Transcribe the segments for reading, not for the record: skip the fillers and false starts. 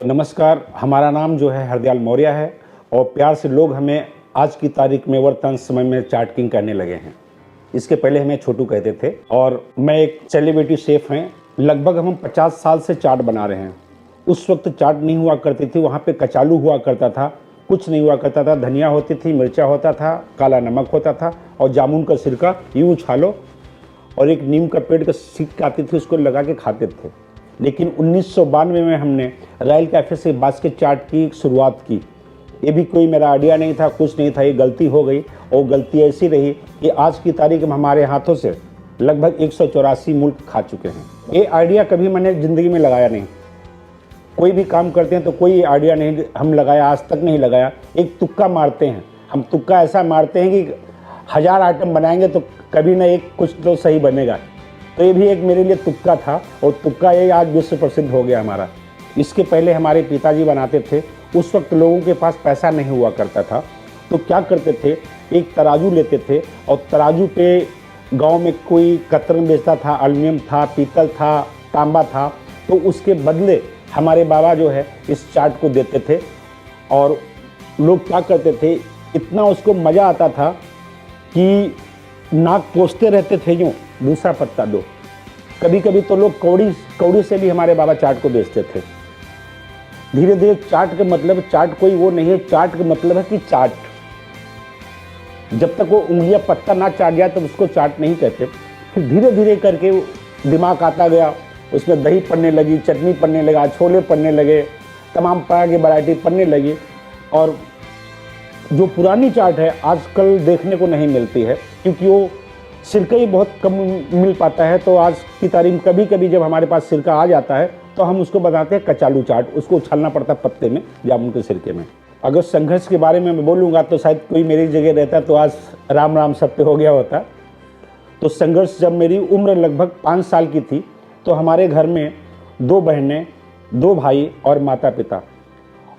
नमस्कार, हमारा नाम जो है हरदयाल मौर्य है और प्यार से लोग हमें आज की तारीख में वर्तमान समय में चाट किंग कहने लगे हैं। इसके पहले हमें छोटू कहते थे और मैं एक सेलिब्रिटी शेफ हैं। लगभग हम 50 साल से चाट बना रहे हैं। उस वक्त चाट नहीं हुआ करती थी, वहाँ पे कचालू हुआ करता था, कुछ नहीं हुआ करता था। धनिया होती थी, मिर्चा होता था, काला नमक होता था और जामुन का सिरका यूँ उछालो और एक नीम का पेड़ का सिक आती थी, उसको लगा के खाते थे। लेकिन 1992 में हमने रॉयल कैफ़े से बास्केट चाट की शुरुआत की। ये भी कोई मेरा आइडिया नहीं था, कुछ नहीं था, ये गलती हो गई और गलती ऐसी रही कि आज की तारीख में हमारे हाथों से लगभग 184 मुल्क खा चुके हैं। ये आइडिया कभी मैंने ज़िंदगी में लगाया नहीं। कोई भी काम करते हैं तो कोई आइडिया नहीं हम लगाया, आज तक नहीं लगाया। एक तुक्का मारते हैं हम, तुक्का ऐसा मारते हैं कि 1000 आइटम बनाएंगे तो कभी ना एक कुछ तो सही बनेगा। तो ये भी एक मेरे लिए तुक्का था और तुक्का ये आज विश्व प्रसिद्ध हो गया हमारा। इसके पहले हमारे पिताजी बनाते थे। उस वक्त लोगों के पास पैसा नहीं हुआ करता था, तो क्या करते थे, एक तराजू लेते थे और तराजू पे गांव में कोई कतरन बेचता था, एल्युमिनियम था, पीतल था, तांबा था, तो उसके बदले हमारे बाबा जो है इस चाट को देते थे। और लोग क्या करते थे, इतना उसको मज़ा आता था कि नाक कोसते रहते थे, यूँ दूसरा पत्ता दो। कभी कभी तो लोग कौड़ी से भी हमारे बाबा चाट को बेचते थे। धीरे धीरे चाट का मतलब, चाट कोई वो नहीं है, चाट का मतलब है कि चाट। जब तक वो उंगलियां पत्ता ना चाट जाए तब उसको चाट नहीं कहते। फिर धीरे धीरे करके दिमाग आता गया, उसमें दही पड़ने लगी, चटनी पड़ने लगा, छोले पड़ने लगे, तमाम प्रकार की वैरायटी पड़ने लगी। और जो पुरानी चाट है आजकल देखने को नहीं मिलती है, क्योंकि वो सिरका ही बहुत कम मिल पाता है। तो आज की तारीख में कभी कभी जब हमारे पास सिरका आ जाता है तो हम उसको बताते हैं कचालू चाट। उसको उछलना पड़ता है पत्ते में, जामुन के सिरके में। अगर संघर्ष के बारे में मैं बोलूँगा तो शायद कोई मेरी जगह रहता तो आज राम राम सत्य हो गया होता। तो संघर्ष, जब मेरी उम्र लगभग 5 साल की थी तो हमारे घर में 2 बहनें, 2 भाई और माता पिता,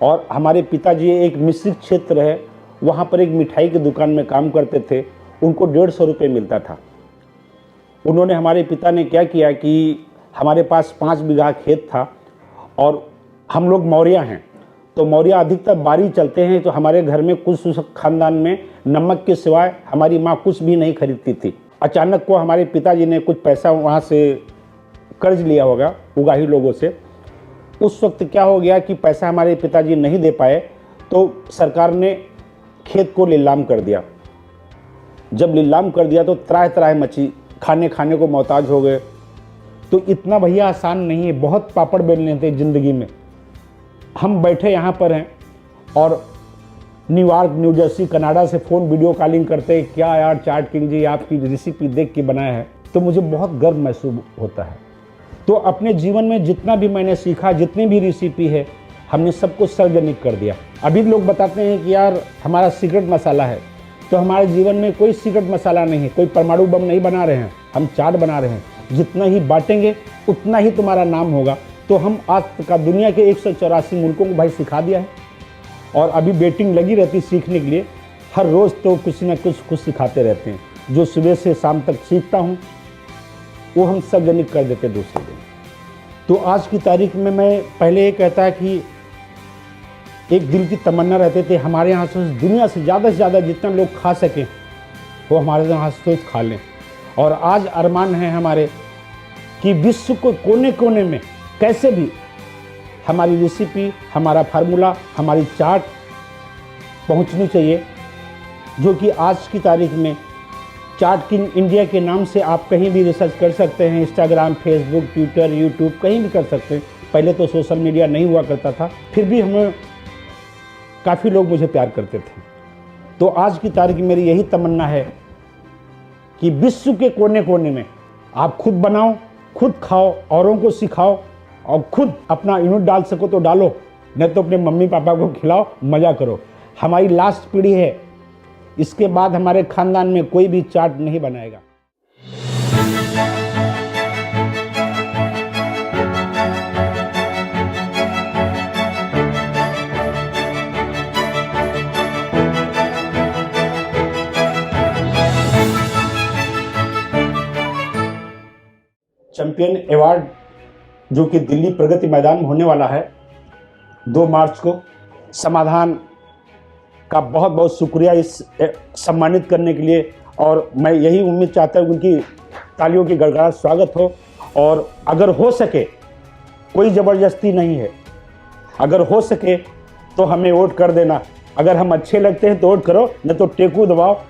और हमारे पिताजी एक मिश्रित क्षेत्र है, वहाँ पर एक मिठाई की दुकान में काम करते थे। उनको 150 रुपये मिलता था। उन्होंने, हमारे पिता ने क्या किया कि हमारे पास 5 बीघा खेत था और हम लोग मौर्य हैं, तो मौर्य अधिकतर बारी चलते हैं। तो हमारे घर में कुछ खानदान में नमक के सिवाय हमारी माँ कुछ भी नहीं खरीदती थी। अचानक को हमारे पिताजी ने कुछ पैसा वहाँ से कर्ज लिया होगा उगाही लोगों से। उस वक्त क्या हो गया कि पैसा हमारे पिताजी नहीं दे पाए, तो सरकार ने खेत को नीलाम कर दिया। जब नीलाम कर दिया तो त्राह त्राह मची, खाने को मोहताज हो गए। तो इतना भैया आसान नहीं है, बहुत पापड़ बेलने थे ज़िंदगी में। हम बैठे यहाँ पर हैं और न्यूयॉर्क, न्यू जर्सी, कनाडा से फ़ोन वीडियो कॉलिंग करते हैं, क्या यार चाट किंग जी आपकी रेसिपी देख के बनाया है, तो मुझे बहुत गर्व महसूस होता है। तो अपने जीवन में जितना भी मैंने सीखा, जितनी भी रेसिपी है, हमने सब कुछ सार्वजनिक कर दिया। अभी लोग बताते हैं कि यार हमारा सीक्रेट मसाला है, तो हमारे जीवन में कोई सीक्रेट मसाला नहीं है, कोई परमाणु बम नहीं बना रहे हैं, हम चाट बना रहे हैं। जितना ही बांटेंगे उतना ही तुम्हारा नाम होगा। तो हम आज तक दुनिया के 184 मुल्कों को भाई सिखा दिया है और अभी वेटिंग लगी रहती सीखने के लिए। हर रोज़ तो कुछ ना कुछ सिखाते रहते हैं। जो सुबह से शाम तक सीखता हूँ वो हम सार्वजनिक कर देते दूसरे दिन। तो आज की तारीख में मैं पहले ये कहता कि एक दिल की तमन्ना रहते थे, हमारे यहाँ से दुनिया से ज़्यादा जितना लोग खा सकें वो हमारे यहाँ से खा लें। और आज अरमान है हमारे कि विश्व को कोने कोने में कैसे भी हमारी रेसिपी, हमारा फार्मूला, हमारी चाट पहुँचनी चाहिए। जो कि आज की तारीख में चाट किंग इंडिया के नाम से आप कहीं भी रिसर्च कर सकते हैं। इंस्टाग्राम, फेसबुक, ट्विटर, यूट्यूब कहीं भी कर सकते हैं। पहले तो सोशल मीडिया नहीं हुआ करता था, फिर भी हमें काफ़ी लोग मुझे प्यार करते थे। तो आज की तारीख मेरी यही तमन्ना है कि विश्व के कोने कोने में आप खुद बनाओ, खुद खाओ, औरों को सिखाओ और खुद अपना यूनिट डाल सको तो डालो, नहीं तो अपने मम्मी पापा को खिलाओ, मज़ा करो। हमारी लास्ट पीढ़ी है, इसके बाद हमारे खानदान में कोई भी चाट नहीं बनाएगा। चैंपियन अवार्ड जो कि दिल्ली प्रगति मैदान में होने वाला है, 2 मार्च को। समाधान का बहुत बहुत शुक्रिया इस सम्मानित करने के लिए, और मैं यही उम्मीद चाहता हूँ उनकी तालियों की गड़गड़ाहट स्वागत हो। और अगर हो सके, कोई ज़बरदस्ती नहीं है, अगर हो सके तो हमें वोट कर देना। अगर हम अच्छे लगते हैं तो वोट करो, नहीं तो टेकू दबाओ।